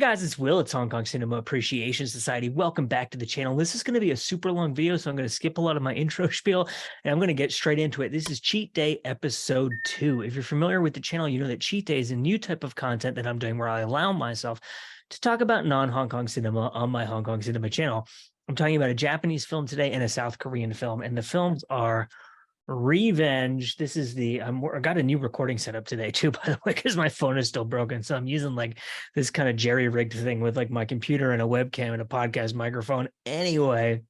guys, it's Will. It's Hong Kong Cinema Appreciation Society. Welcome back to the channel. This is going to be a super long video, so I'm going to skip a lot of my intro spiel, and I'm going to get straight into it. This is Cheat Day Episode 2. If you're familiar with the channel, you know that Cheat Day is a new type of content that I'm doing where I allow myself to talk about non-Hong Kong cinema on my Hong Kong Cinema channel. I'm talking about a Japanese film today and a South Korean film, and the films are Revenge. This is the I got a new recording setup today too, by the way, because my phone is still broken. So I'm using like this kind of jerry-rigged thing with like my computer and a webcam and a podcast microphone. Anyway,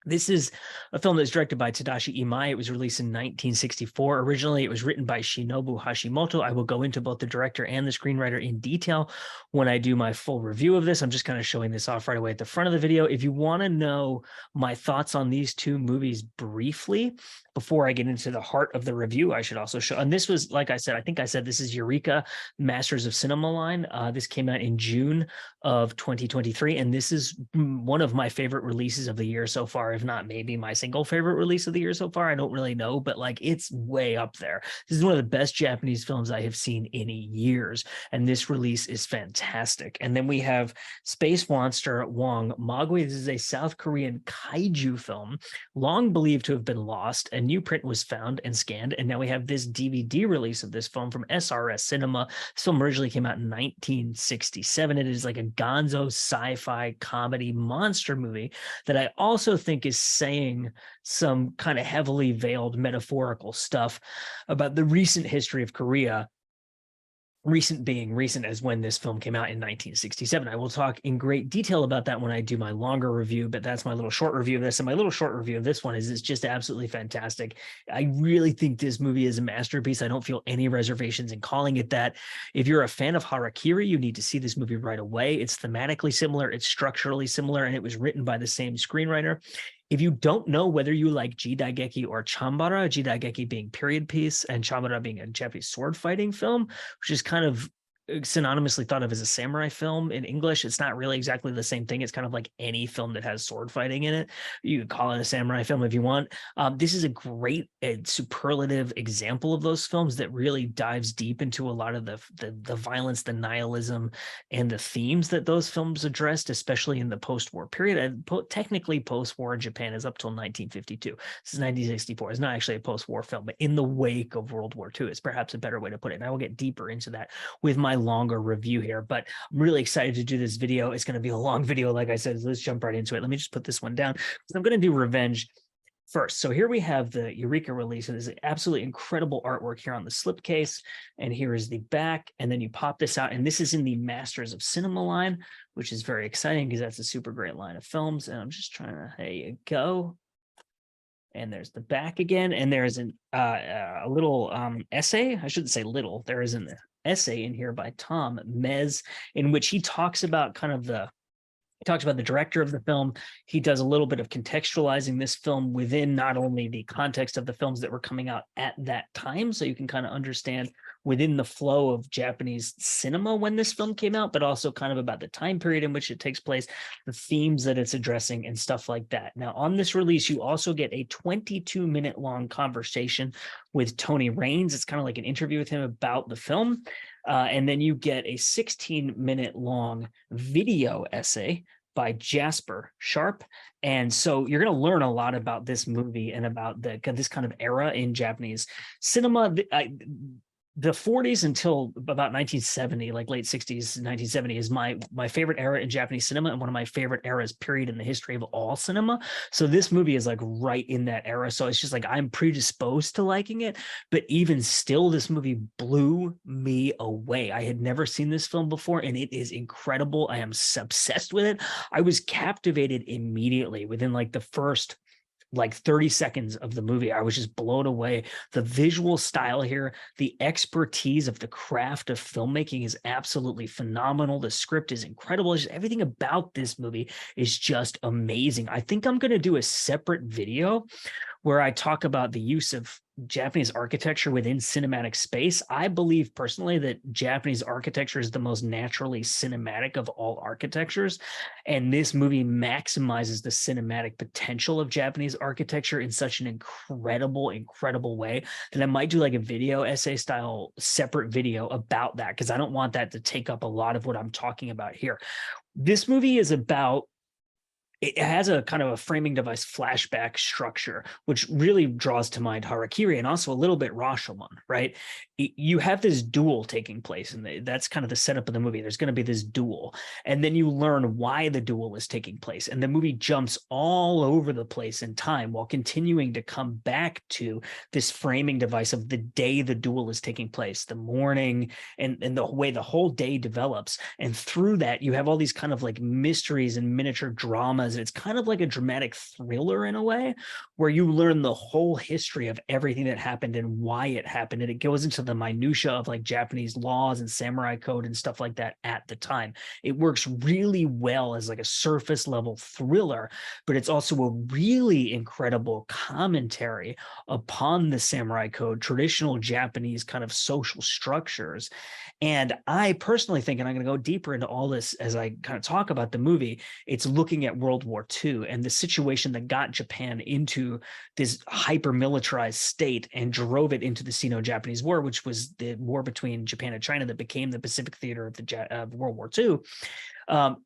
this is a film that's directed by Tadashi Imai. It was released in 1964. Originally, it was written by Shinobu Hashimoto. I will go into both the director and the screenwriter in detail when I do my full review of this. I'm just kind of showing this off right away at the front of the video. If you want to know my thoughts on these two movies briefly, before I get into the heart of the review, I should also show, and this was, like I said, I think I said this is Eureka Masters of Cinema line. This came out in June of 2023, and this is one of my favorite releases of the year so far, if not maybe my single favorite release of the year so far. I don't really know, but like it's way up there. This is one of the best Japanese films I have seen in years, and this release is fantastic. And then we have Space Monster Wongmagwi. This is a South Korean kaiju film, long believed to have been lost. A new print was found and scanned, and now we have this DVD release of this film from SRS Cinema. This film originally came out in 1967. It is like a gonzo sci-fi comedy monster movie that I also think is saying some kind of heavily veiled metaphorical stuff about the recent history of Korea. Recent being recent as when this film came out in 1967. I will talk in great detail about that when I do my longer review, but that's my little short review of this. And my little short review of this one is it's just absolutely fantastic. I really think this movie is a masterpiece. I don't feel any reservations in calling it that. If you're a fan of Harakiri, you need to see this movie right away. It's thematically similar, it's structurally similar, and it was written by the same screenwriter. If you don't know whether you like jidaigeki or chambara, jidaigeki being period piece and chambara being a Japanese sword fighting film, which is kind of synonymously thought of as a samurai film in English. It's not really exactly the same thing. It's kind of like any film that has sword fighting in it. You could call it a samurai film if you want. This is a great and superlative example of those films that really dives deep into a lot of the violence, the nihilism, and the themes that those films addressed, especially in the post-war period. And technically, post-war Japan is up till 1952. This is 1964. It's not actually a post-war film, but in the wake of World War II is perhaps a better way to put it. And I will get deeper into that with my longer review here, but I'm really excited to do this video. It's going to be a long video, like I said, so let's jump right into it. Let me just put this one down because I'm going to do Revenge first. So here we have the Eureka release. There's absolutely incredible artwork here on the slipcase, and here is the back, and then you pop this out, and this is in the Masters of Cinema line, which is very exciting because that's a super great line of films, and I'm just trying to, there you go. And there's the back again, and there's a little essay. I shouldn't say little. There is an essay in here by Tom Mez in which he talks about kind of the director of the film. He does a little bit of contextualizing this film within not only the context of the films that were coming out at that time, so you can kind of understand within the flow of Japanese cinema when this film came out, but also kind of about the time period in which it takes place, the themes that it's addressing, and stuff like that. Now, on this release, you also get a 22-minute long conversation with Tony Raines. It's kind of like an interview with him about the film. And then you get a 16-minute long video essay by Jasper Sharp. And so you're going to learn a lot about this movie and about this kind of era in Japanese cinema. The 40s until about 1970, like late 60s, 1970 is my favorite era in Japanese cinema and one of my favorite eras, period, in the history of all cinema. So this movie is like right in that era. So it's just like I'm predisposed to liking it. But even still, this movie blew me away. I had never seen this film before, and it is incredible. I am obsessed with it. I was captivated immediately within like the first 30 seconds of the movie. I was just blown away. The visual style here, the expertise of the craft of filmmaking is absolutely phenomenal. The script is incredible. Just everything about this movie is just amazing. I think I'm going to do a separate video where I talk about the use of Japanese architecture within cinematic space. I believe personally that Japanese architecture is the most naturally cinematic of all architectures. And this movie maximizes the cinematic potential of Japanese architecture in such an incredible, incredible way that I might do like a video essay style separate video about that, because I don't want that to take up a lot of what I'm talking about here. This movie is about, it has a kind of a framing device flashback structure, which really draws to mind Harakiri and also a little bit Rashomon, right? You have this duel taking place, and that's kind of the setup of the movie. There's going to be this duel, and then you learn why the duel is taking place. And the movie jumps all over the place in time while continuing to come back to this framing device of the day the duel is taking place, the morning, and the way the whole day develops. And through that, you have all these kind of like mysteries and miniature dramas. And it's kind of like a dramatic thriller in a way, where you learn the whole history of everything that happened and why it happened. And it goes into the minutia of like Japanese laws and samurai code and stuff like that at the time. It works really well as like a surface level thriller, but it's also a really incredible commentary upon the samurai code, traditional Japanese kind of social structures. And I personally think, and I'm going to go deeper into all this as I kind of talk about the movie, it's looking at World War II and the situation that got Japan into this hyper-militarized state and drove it into the Sino-Japanese War, which was the war between Japan and China that became the Pacific theater of World War II.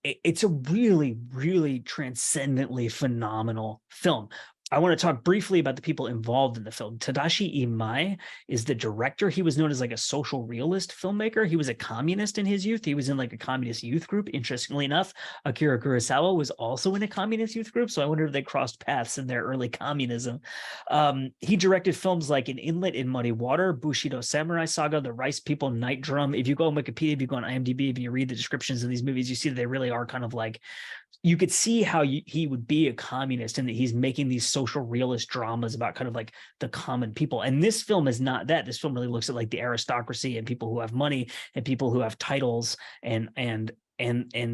It's a really, really transcendently phenomenal film. I want to talk briefly about the people involved in the film. Tadashi Imai is the director. He was known as like a social realist filmmaker. He was a communist in his youth. He was in like a communist youth group. Interestingly enough, Akira Kurosawa was also in a communist youth group. So I wonder if they crossed paths in their early communism. He directed films like An Inlet in Muddy Water, Bushido Samurai Saga, The Rice People, Night Drum. If you go on Wikipedia, if you go on IMDb, if you read the descriptions of these movies, you see that they really are kind of like, you could see how he would be a communist and that he's making these social realist dramas about kind of like the common people. And this film is not that. This film really looks at like the aristocracy and people who have money and people who have titles and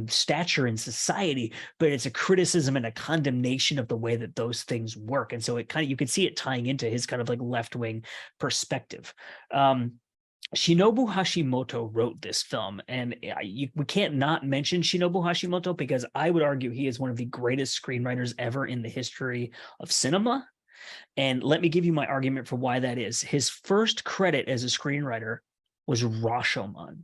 stature in society, but it's a criticism and a condemnation of the way that those things work. And so it kind of, you could see it tying into his kind of like left-wing perspective. Shinobu Hashimoto wrote this film, and we can't not mention Shinobu Hashimoto because I would argue he is one of the greatest screenwriters ever in the history of cinema. And let me give you my argument for why that is. His first credit as a screenwriter was Rashomon.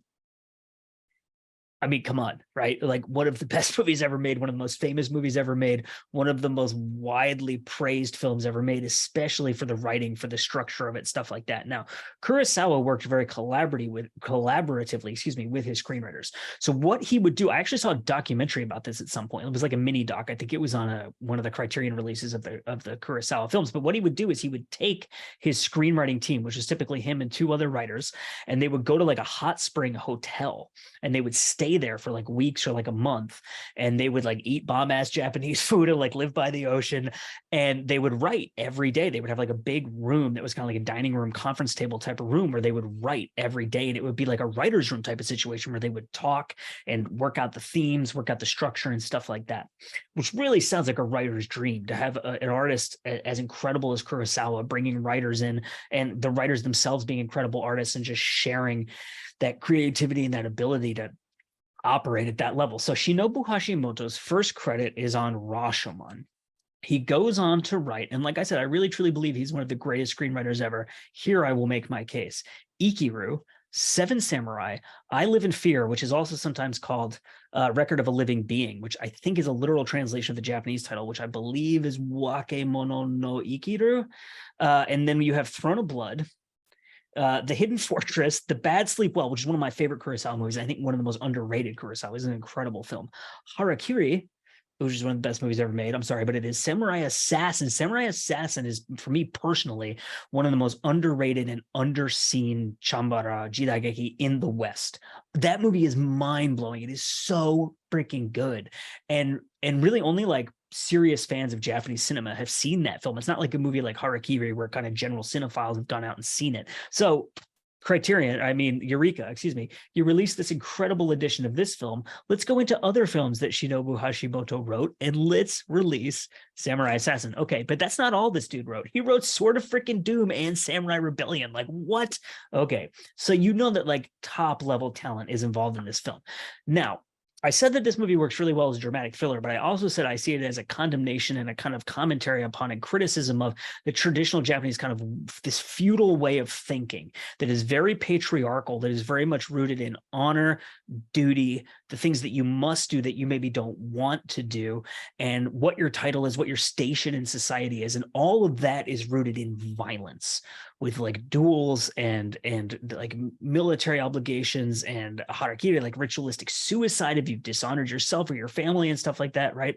I mean, come on, right? Like one of the best movies ever made, one of the most famous movies ever made, one of the most widely praised films ever made, especially for the writing, for the structure of it, stuff like that. Now, Kurosawa worked very collaboratively, with his screenwriters. So what he would do, I actually saw a documentary about this at some point. It was like a mini doc. I think it was on one of the Criterion releases of the Kurosawa films. But what he would do is he would take his screenwriting team, which is typically him and two other writers, and they would go to like a hot spring hotel, and they would stay there for like weeks or like a month, and they would like eat bomb-ass Japanese food and like live by the ocean, and they would write every day. They would have like a big room that was kind of like a dining room, conference table type of room where they would write every day, and it would be like a writer's room type of situation where they would talk and work out the themes, work out the structure and stuff like that, which really sounds like a writer's dream to have an artist as incredible as Kurosawa bringing writers in, and the writers themselves being incredible artists and just sharing that creativity and that ability to operate at that level. So Shinobu Hashimoto's first credit is on Rashomon. He goes on to write, and like I said, I really truly believe he's one of the greatest screenwriters ever. Here I will make my case. Ikiru, Seven Samurai, I Live in Fear, which is also sometimes called Record of a Living Being, which I think is a literal translation of the Japanese title, which I believe is Wakemono no Ikiru. And then you have Throne of Blood, The Hidden Fortress, The Bad Sleep Well, which is one of my favorite Kurosawa movies. I think one of the most underrated Kurosawa. It's an incredible film. Harakiri, which is one of the best movies ever made. I'm sorry, but it is Samurai Assassin. Samurai Assassin is, for me personally, one of the most underrated and underseen chambara jidaigeki in the West. That movie is mind-blowing. It is so freaking good. And really only like serious fans of Japanese cinema have seen that film. It's not like a movie like Harakiri where kind of general cinephiles have gone out and seen it. So Eureka, excuse me, you released this incredible edition of this film. Let's go into other films that Shinobu Hashimoto wrote and let's release Samurai Assassin. Okay, but that's not all this dude wrote. He wrote Sword of Frickin' Doom and Samurai Rebellion. Like, what? Okay, so you know that like top level talent is involved in this film. Now, I said that this movie works really well as a dramatic filler, but I also said I see it as a condemnation and a kind of commentary upon and criticism of the traditional Japanese kind of this feudal way of thinking that is very patriarchal, that is very much rooted in honor, duty, the things that you must do that you maybe don't want to do, and what your title is, what your station in society is. And all of that is rooted in violence, with like duels and like military obligations and harakiri, like ritualistic suicide if you've dishonored yourself or your family and stuff like that, right?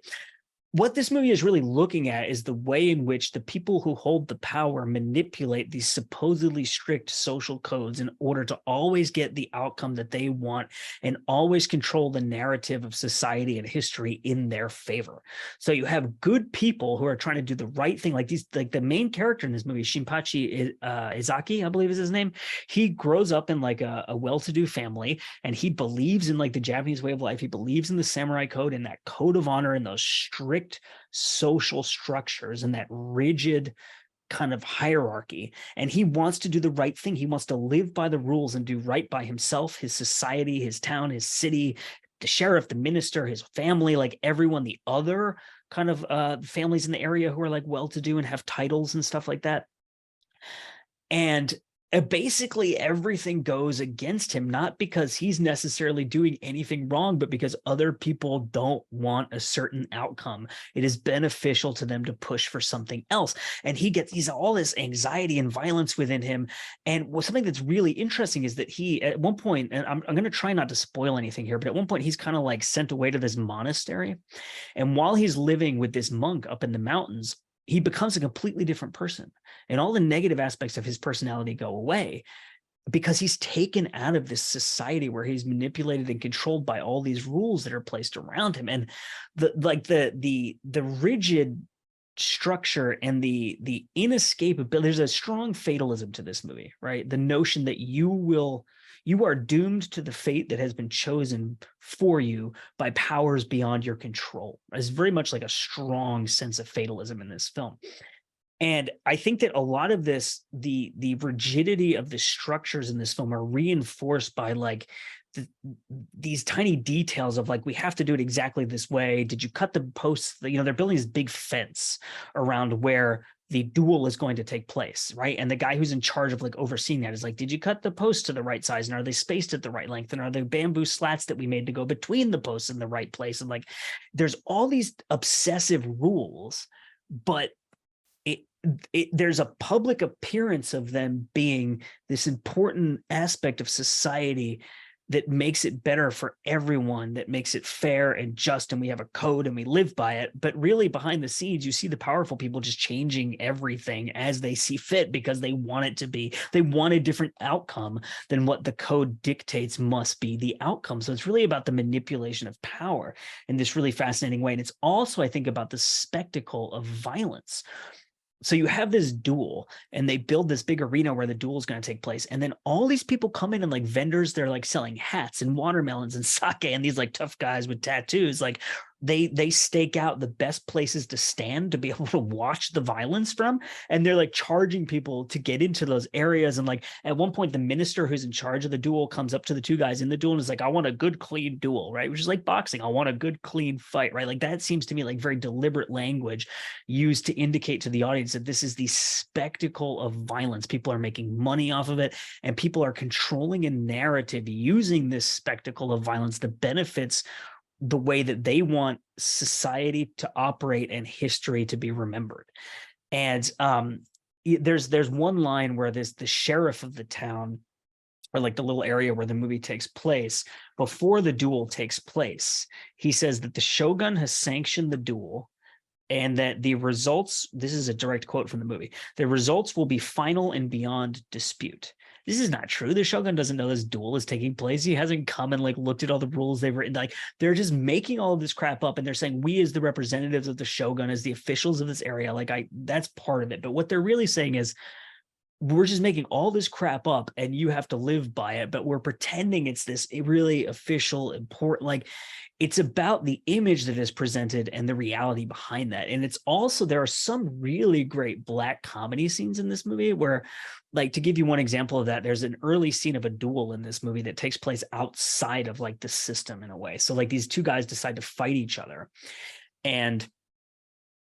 What this movie is really looking at is the way in which the people who hold the power manipulate these supposedly strict social codes in order to always get the outcome that they want and always control the narrative of society and history in their favor. So you have good people who are trying to do the right thing, like the main character in this movie, Shinpachi Izaki, I believe is his name. He grows up in like a well-to-do family, and he believes in like the Japanese way of life. He believes in the samurai code and that code of honor and those strict social structures and that rigid kind of hierarchy. And he wants to do the right thing. He wants to live by the rules and do right by himself, his society, his town, his city, the sheriff, the minister, his family, like everyone, the other kind of families in the area who are like well-to-do and have titles and stuff like that. And basically everything goes against him, not because he's necessarily doing anything wrong, but because other people don't want a certain outcome. It is beneficial to them to push for something else. And he's all this anxiety and violence within him. And something that's really interesting is that he, at one point, and I'm going to try not to spoil anything here, but at one point he's kind of like sent away to this monastery. And while he's living with this monk up in the mountains, he becomes a completely different person, and all the negative aspects of his personality go away because he's taken out of this society where he's manipulated and controlled by all these rules that are placed around him. And the rigid structure and the inescapability, there's a strong fatalism to this movie, right? The notion that you are doomed to the fate that has been chosen for you by powers beyond your control. It's very much like a strong sense of fatalism in this film. And I think that a lot of this, the rigidity of the structures in this film are reinforced by like these tiny details of like, we have to do it exactly this way. Did you cut the posts? You know, they're building this big fence around where the duel is going to take place, right? And the guy who's in charge of like overseeing that is like, did you cut the posts to the right size? And are they spaced at the right length? And are there bamboo slats that we made to go between the posts in the right place? And like, there's all these obsessive rules, but there's a public appearance of them being this important aspect of society that makes it better for everyone, that makes it fair and just, and we have a code and we live by it. But really behind the scenes, you see the powerful people just changing everything as they see fit because they want it to be. They want a different outcome than what the code dictates must be the outcome. So it's really about the manipulation of power in this really fascinating way. And it's also, I think, about the spectacle of violence. So you have this duel and they build this big arena where the duel is going to take place. And then all these people come in and like vendors, they're like selling hats and watermelons and sake, and these like tough guys with tattoos, like they stake out the best places to stand to be able to watch the violence from. And they're like charging people to get into those areas. And like at one point, the minister who's in charge of the duel comes up to the two guys in the duel and is like, I want a good, clean duel, right? Which is like boxing. I want a good, clean fight, right? Like that seems to me like very deliberate language used to indicate to the audience that this is the spectacle of violence. People are making money off of it, and people are controlling a narrative using this spectacle of violence that benefits the way that they want society to operate and history to be remembered. And there's one line where the sheriff of the town, or like the little area where the movie takes place, before the duel takes place, he says that the shogun has sanctioned the duel and that the results, this is a direct quote from the movie, the results will be final and beyond dispute. This is not true. The shogun doesn't know this duel is taking place. He hasn't come and like looked at all the rules they've written. Like they're just making all of this crap up, and they're saying we as the representatives of the shogun, as the officials of this area, like that's part of it. But what they're really saying is we're just making all this crap up and you have to live by it, but we're pretending it's this really official, important, like it's about the image that is presented and the reality behind that. And it's also, there are some really great black comedy scenes in this movie where, like, to give you one example of that, there's an early scene of a duel in this movie that takes place outside of like the system in a way. So like these two guys decide to fight each other, and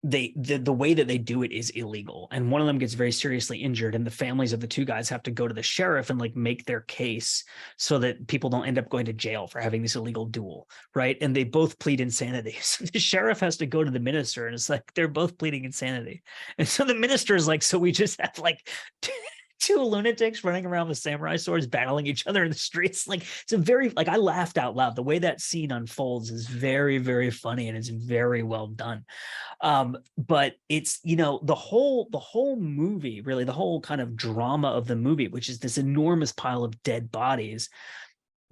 the way that they do it is illegal, and one of them gets very seriously injured, and the families of the two guys have to go to the sheriff and like make their case so that people don't end up going to jail for having this illegal duel, right? And they both plead insanity. So the sheriff has to go to the minister, and it's like they're both pleading insanity, and so the minister is like, so we just have like two lunatics running around with samurai swords battling each other in the streets. Like, it's a very, like, I laughed out loud. The way that scene unfolds is very, very funny, and it's very well done. But it's, you know, the whole movie, really, the whole kind of drama of the movie, which is this enormous pile of dead bodies,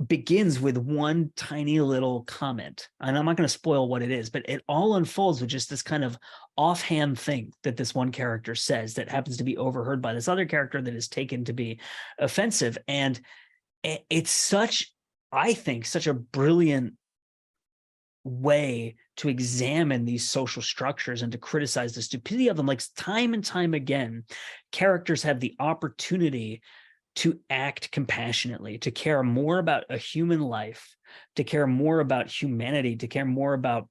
begins with one tiny little comment. And I'm not going to spoil what it is, but it all unfolds with just this kind of offhand thing that this one character says that happens to be overheard by this other character that is taken to be offensive. And it's such, I think, such a brilliant way to examine these social structures and to criticize the stupidity of them. Like, time and time again, characters have the opportunity to act compassionately, to care more about a human life, to care more about humanity, to care more about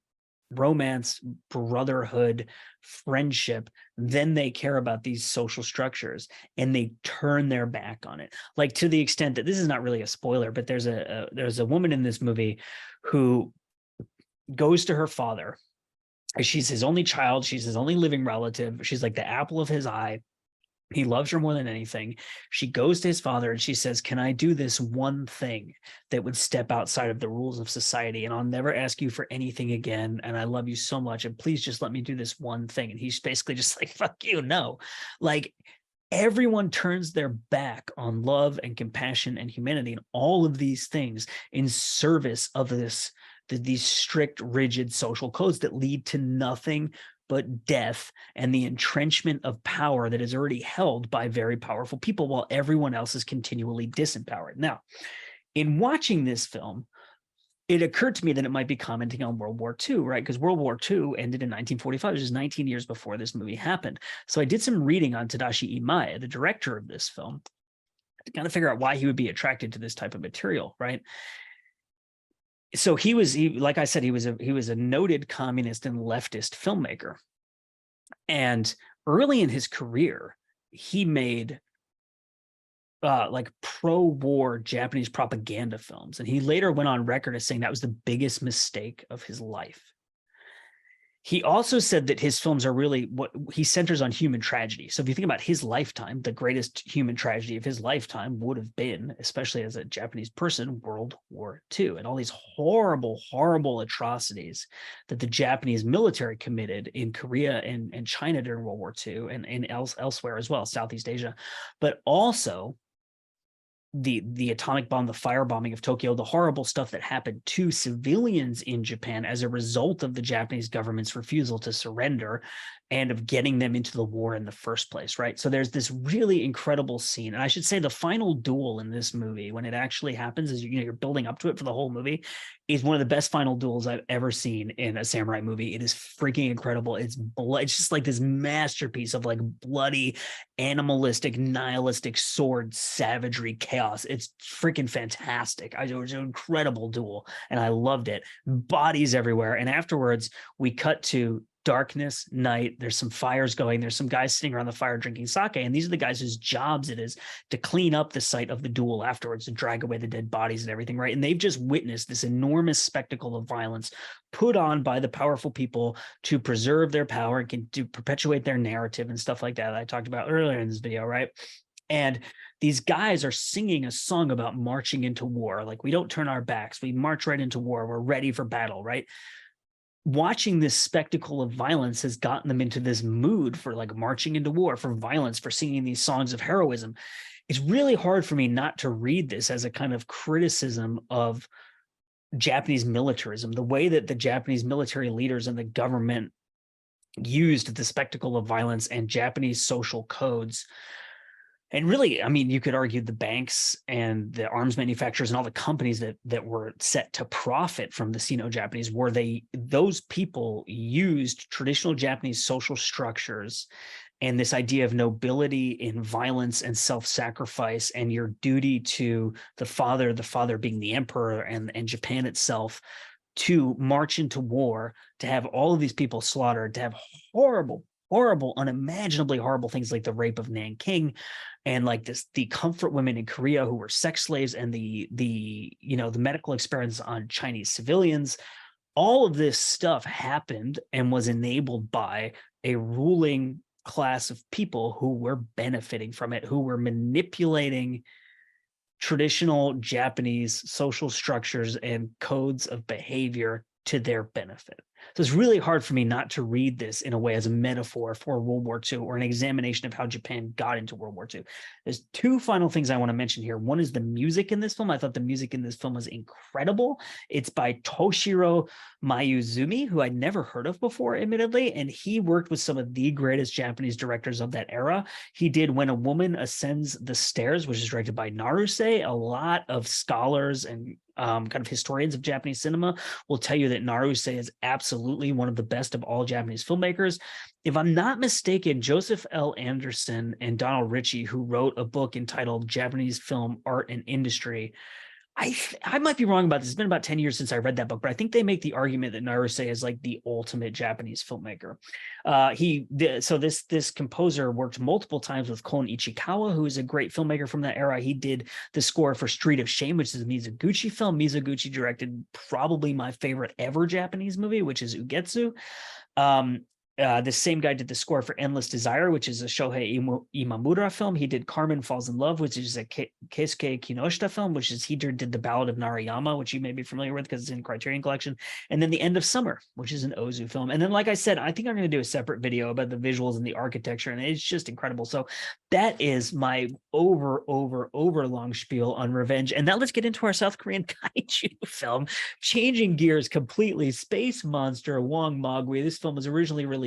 romance, brotherhood, friendship, than they care about these social structures, and they turn their back on it. Like, to the extent that, this is not really a spoiler, but there's a woman in this movie who goes to her father. She's his only child. She's his only living relative. She's like the apple of his eye. He loves her more than anything. She goes to his father and she says, can I do this one thing that would step outside of the rules of society? And I'll never ask you for anything again. And I love you so much. And please just let me do this one thing. And he's basically just like, fuck you, no. Like, everyone turns their back on love and compassion and humanity and all of these things in service of these strict, rigid social codes that lead to nothing but death and the entrenchment of power that is already held by very powerful people, while everyone else is continually disempowered. Now, in watching this film, it occurred to me that it might be commenting on World War II, right? Because World War II ended in 1945, which is 19 years before this movie happened. So I did some reading on Tadashi Imae, the director of this film, to kind of figure out why he would be attracted to this type of material, right? So like I said, he was a noted communist and leftist filmmaker. And early in his career, he made like pro-war Japanese propaganda films. And he later went on record as saying that was the biggest mistake of his life. He also said that his films are really what he centers on human tragedy. So if you think about his lifetime, the greatest human tragedy of his lifetime would have been, especially as a Japanese person, World War II, and all these horrible, horrible atrocities that the Japanese military committed in Korea and China during World War II, and elsewhere as well, Southeast Asia, but also the atomic bomb, the firebombing of Tokyo, the horrible stuff that happened to civilians in Japan as a result of the Japanese government's refusal to surrender and of getting them into the war in the first place, right? So there's this really incredible scene. And I should say the final duel in this movie, when it actually happens, is, you know, you're building up to it for the whole movie, is one of the best final duels I've ever seen in a samurai movie. It is freaking incredible. It's just like this masterpiece of like bloody, animalistic, nihilistic sword savagery chaos. It's freaking fantastic. It was an incredible duel, and I loved it. Bodies everywhere. And afterwards, we cut to darkness, night. There's some fires going. There's some guys sitting around the fire drinking sake. And these are the guys whose jobs it is to clean up the site of the duel afterwards, to drag away the dead bodies and everything, right? And they've just witnessed this enormous spectacle of violence put on by the powerful people to preserve their power and to perpetuate their narrative and stuff like that I talked about earlier in this video, right? And these guys are singing a song about marching into war. Like, we don't turn our backs. We march right into war. We're ready for battle, right? Watching this spectacle of violence has gotten them into this mood for like marching into war, for violence, for singing these songs of heroism. It's really hard for me not to read this as a kind of criticism of Japanese militarism, the way that the Japanese military leaders and the government used the spectacle of violence and Japanese social codes And really, I mean, you could argue the banks and the arms manufacturers and all the companies that were set to profit from the Sino-Japanese War, those people used traditional Japanese social structures and this idea of nobility in violence and self-sacrifice and your duty to the father being the emperor and Japan itself, to march into war, to have all of these people slaughtered, to have horrible, unimaginably horrible things like the rape of Nanking, and like the comfort women in Korea who were sex slaves, and the medical experiments on Chinese civilians. All of this stuff happened and was enabled by a ruling class of people who were benefiting from it, who were manipulating traditional Japanese social structures and codes of behavior to their benefit. So it's really hard for me not to read this in a way as a metaphor for World War II or an examination of how Japan got into World War II. There's two final things I want to mention here. One is the music in this film. I thought the music in this film was incredible. It's by Toshiro Mayuzumi, who I'd never heard of before, admittedly, and he worked with some of the greatest Japanese directors of that era. He did When a Woman Ascends the Stairs, which is directed by Naruse. A lot of scholars and kind of historians of Japanese cinema will tell you that Naruse is absolutely one of the best of all Japanese filmmakers. If I'm not mistaken, Joseph L. Anderson and Donald Ritchie, who wrote a book entitled Japanese Film, Art, and Industry, I might be wrong about this. It's been about 10 years since I read that book, but I think they make the argument that Naruse is like the ultimate Japanese filmmaker. So this composer worked multiple times with Kon Ichikawa, who is a great filmmaker from that era. He did the score for Street of Shame, which is a Mizoguchi film. Mizoguchi directed probably my favorite ever Japanese movie, which is Ugetsu. The same guy did the score for Endless Desire, which is a Shohei Imamura film. He did Carmen Falls in Love, which is a Keisuke Kinoshita film, which is he did The Ballad of Narayama, which you may be familiar with because it's in Criterion Collection. And then The End of Summer, which is an Ozu film. And then, like I said, I think I'm going to do a separate video about the visuals and the architecture, and it's just incredible. So that is my over long spiel on Revenge. And now let's get into our South Korean kaiju film, changing gears completely. Space Monster Wongmagwi. This film was originally released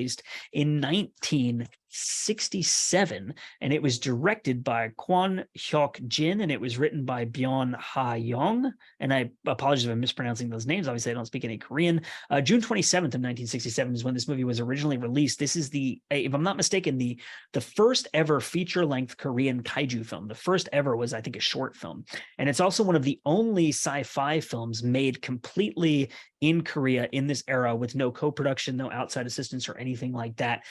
in 1967, and it was directed by Kwon Hyuk Jin, and it was written by Byun Ha Young. And I apologize if I'm mispronouncing those names. Obviously, I don't speak any Korean. June 27th of 1967 is when this movie was originally released. This is if I'm not mistaken, the first ever feature-length Korean kaiju film. The first ever was, I think, a short film. And it's also one of the only sci-fi films made completely in Korea in this era with no co-production, no outside assistance or anything like that.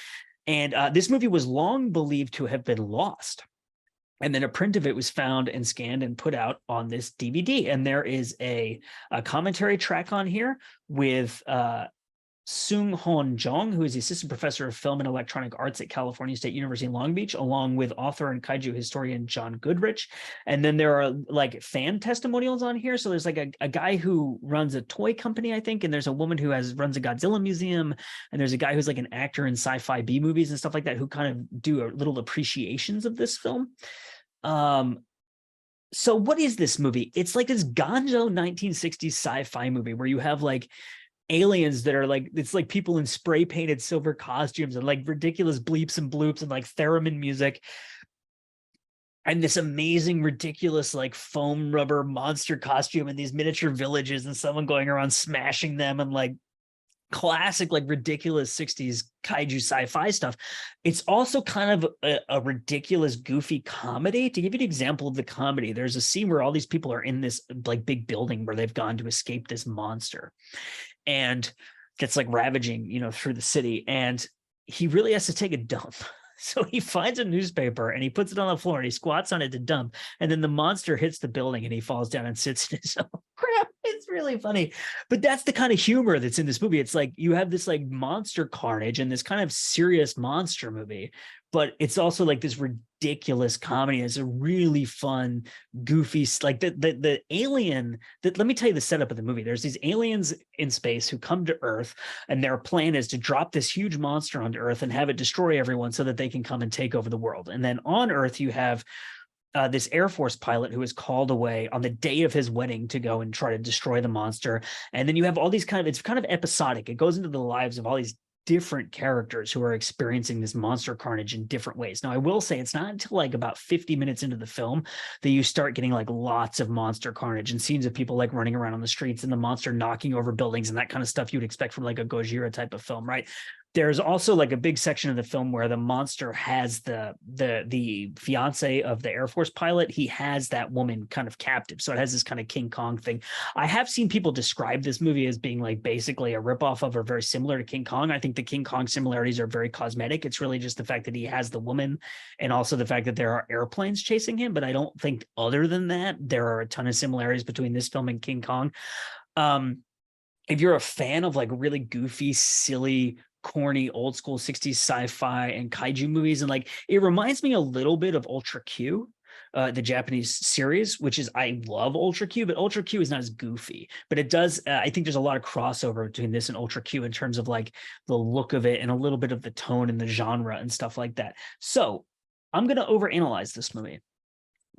And this movie was long believed to have been lost. And then a print of it was found and scanned and put out on this DVD. And there is a commentary track on here with Sung Hon Jong, who is the assistant professor of film and electronic arts at California State University in Long Beach, along with author and kaiju historian John Goodrich. And then there are like fan testimonials on here. So there's like a guy who runs a toy company, I think, and there's a woman who runs a Godzilla museum, and there's a guy who's like an actor in sci-fi B movies and stuff like that who kind of do little appreciations of this film. So what is this movie? It's like this gonzo 1960s sci-fi movie where you have like aliens that are like, it's like people in spray painted silver costumes and like ridiculous bleeps and bloops and like theremin music, and this amazing ridiculous like foam rubber monster costume and these miniature villages and someone going around smashing them and like classic like ridiculous 60s kaiju sci-fi stuff. It's also kind of a ridiculous goofy comedy. To give you an example of the comedy, there's a scene where all these people are in this like big building where they've gone to escape this monster and gets like ravaging through the city, and he really has to take a dump. So he finds a newspaper and he puts it on the floor and he squats on it to dump. And then the monster hits the building and he falls down and sits in his own crap. It's really funny. But that's the kind of humor that's in this movie. It's like you have this like monster carnage and this kind of serious monster movie, but it's also like this ridiculous comedy. It's a really fun, goofy, like the alien that, let me tell you the setup of the movie. There's these aliens in space who come to Earth, and their plan is to drop this huge monster onto Earth and have it destroy everyone so that they can come and take over the world. And then on Earth, you have this Air Force pilot who is called away on the day of his wedding to go and try to destroy the monster. And then you have all these it's kind of episodic. It goes into the lives of all these different characters who are experiencing this monster carnage in different ways. Now, I will say it's not until like about 50 minutes into the film that you start getting like lots of monster carnage and scenes of people like running around on the streets and the monster knocking over buildings and that kind of stuff you would expect from like a Gojira type of film, right? There's also like a big section of the film where the monster has the fiance of the Air Force pilot. He has that woman kind of captive. So it has this kind of King Kong thing. I have seen people describe this movie as being like basically a ripoff of or very similar to King Kong. I think the King Kong similarities are very cosmetic. It's really just the fact that he has the woman and also the fact that there are airplanes chasing him. But I don't think other than that, there are a ton of similarities between this film and King Kong. If you're a fan of like really goofy, silly, corny, old school 60s sci-fi and kaiju movies, and like it reminds me a little bit of Ultra Q, the Japanese series, which is, I love Ultra Q, but Ultra Q is not as goofy, but it does, I think there's a lot of crossover between this and Ultra Q in terms of like the look of it and a little bit of the tone and the genre and stuff like that. So I'm going to overanalyze this movie,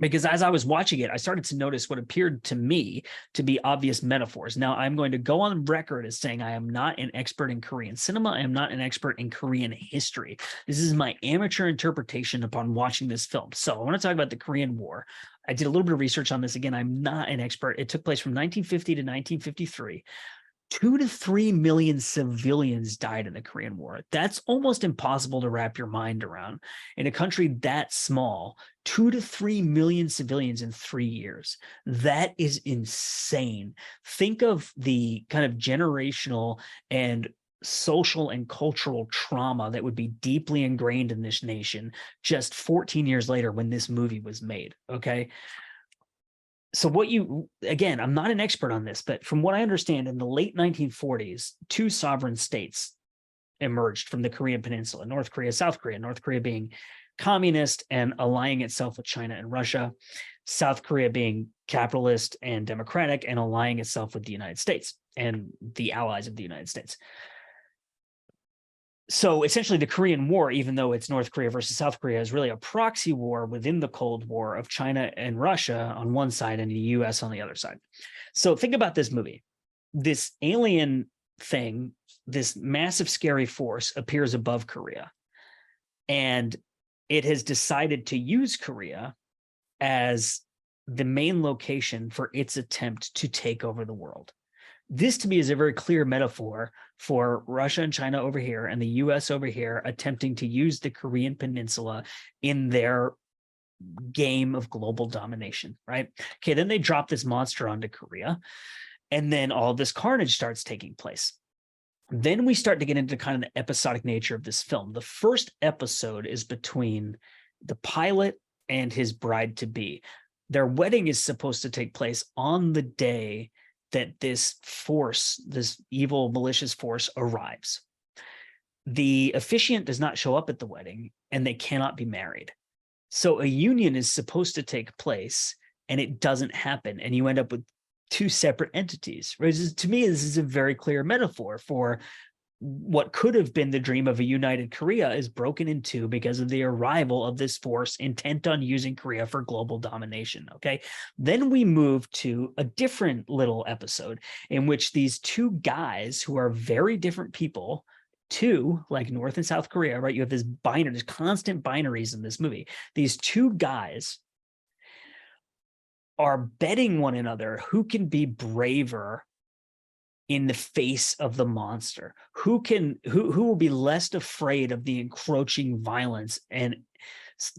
because as I was watching it, I started to notice what appeared to me to be obvious metaphors. Now, I'm going to go on record as saying I am not an expert in Korean cinema. I am not an expert in Korean history. This is my amateur interpretation upon watching this film. So I want to talk about the Korean War. I did a little bit of research on this. Again, I'm not an expert. It took place from 1950 to 1953. 2 to 3 million civilians died in the Korean War. That's almost impossible to wrap your mind around. In a country that small, 2 to 3 million civilians in 3 years. That is insane. Think of the kind of generational and social and cultural trauma that would be deeply ingrained in this nation just 14 years later when this movie was made, okay? So again, I'm not an expert on this, but from what I understand, in the late 1940s, 2 sovereign states emerged from the Korean Peninsula, North Korea, South Korea, North Korea being communist and allying itself with China and Russia, South Korea being capitalist and democratic and allying itself with the United States and the allies of the United States. So essentially the Korean War, even though it's North Korea versus South Korea, is really a proxy war within the Cold War of China and Russia on one side and the US on the other side. So think about this movie. This alien thing, this massive scary force appears above Korea. And it has decided to use Korea as the main location for its attempt to take over the world. This to me is a very clear metaphor for Russia and China over here and the US over here attempting to use the Korean Peninsula in their game of global domination, right? Okay, then they drop this monster onto Korea, and then all this carnage starts taking place. Then we start to get into kind of the episodic nature of this film. The first episode is between the pilot and his bride-to-be. Their wedding is supposed to take place on the day that this force, this evil, malicious force arrives. The officiant does not show up at the wedding and they cannot be married. So a union is supposed to take place and it doesn't happen. And you end up with 2 separate entities. To me, this is a very clear metaphor for what could have been the dream of a united Korea is broken in 2 because of the arrival of this force intent on using Korea for global domination, okay? Then we move to a different little episode in which these 2 guys who are very different people, 2, like North and South Korea, right? You have this binary, there's constant binaries in this movie. These 2 guys are betting one another who can be braver in the face of the monster, who will be less afraid of the encroaching violence. And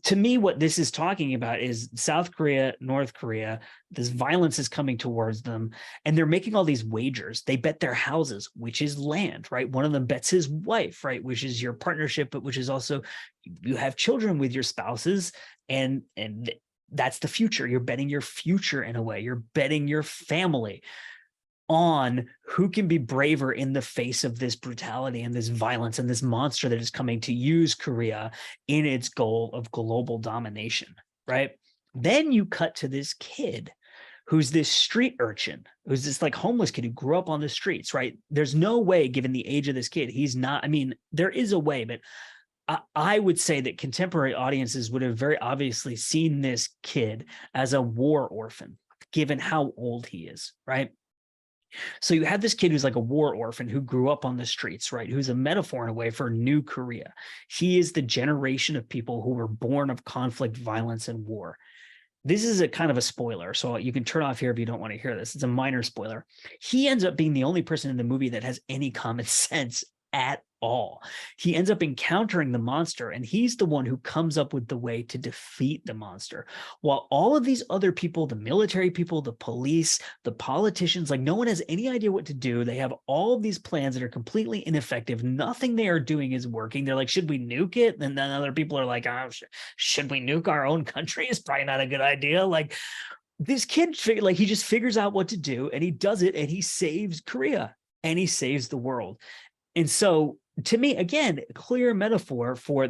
to me, what this is talking about is South Korea, North Korea, this violence is coming towards them, and they're making all these wagers. They bet their houses, which is land, right? One of them bets his wife, right? Which is your partnership, but which is also, you have children with your spouses, and that's the future. You're betting your future in a way. You're betting your family on who can be braver in the face of this brutality and this violence and this monster that is coming to use Korea in its goal of global domination, right? Then you cut to this kid who's this street urchin, who's this like homeless kid who grew up on the streets, right? There's no way, given the age of this kid, he's not, I mean, there is a way, but I would say that contemporary audiences would have very obviously seen this kid as a war orphan, given how old he is, right? So you have this kid who's like a war orphan who grew up on the streets, right? Who's a metaphor in a way for New Korea. He is the generation of people who were born of conflict, violence, and war. This is a kind of a spoiler, so you can turn off here if you don't want to hear this. It's a minor spoiler. He ends up being the only person in the movie that has any common sense at all. He ends up encountering the monster, and he's the one who comes up with the way to defeat the monster. While all of these other people, the military people, the police, the politicians, like no one has any idea what to do. They have all of these plans that are completely ineffective. Nothing they are doing is working. They're like, should we nuke it? And then other people are like, oh, should we nuke our own country? It's probably not a good idea. Like this kid, like he just figures out what to do and he does it and he saves Korea and he saves the world. And so to me, again, clear metaphor for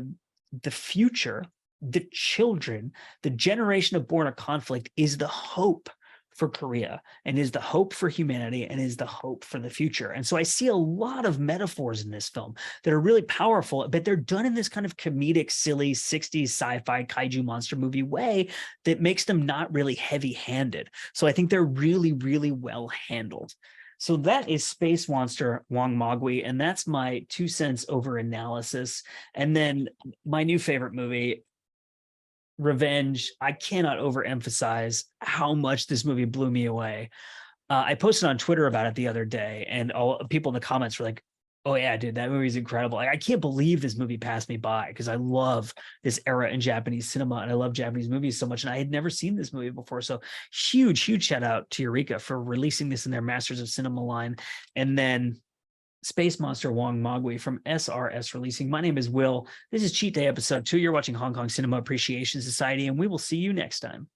the future, the children, the generation of born of conflict is the hope for Korea and is the hope for humanity and is the hope for the future. And so I see a lot of metaphors in this film that are really powerful, but they're done in this kind of comedic, silly 60s sci-fi kaiju monster movie way that makes them not really heavy-handed. So I think they're really, really well handled. So that is Space Monster Wongmagwi, and that's my 2 cents over analysis. And then my new favorite movie, Revenge. I cannot overemphasize how much this movie blew me away. I posted on Twitter about it the other day, and all people in the comments were like, oh yeah, dude, that movie is incredible. Like, I can't believe this movie passed me by because I love this era in Japanese cinema and I love Japanese movies so much. And I had never seen this movie before. So huge, huge shout out to Eureka for releasing this in their Masters of Cinema line. And then Space Monster Wongmagwi from SRS Releasing. My name is Will. This is Cheat Day episode 2. You're watching Hong Kong Cinema Appreciation Society, and we will see you next time.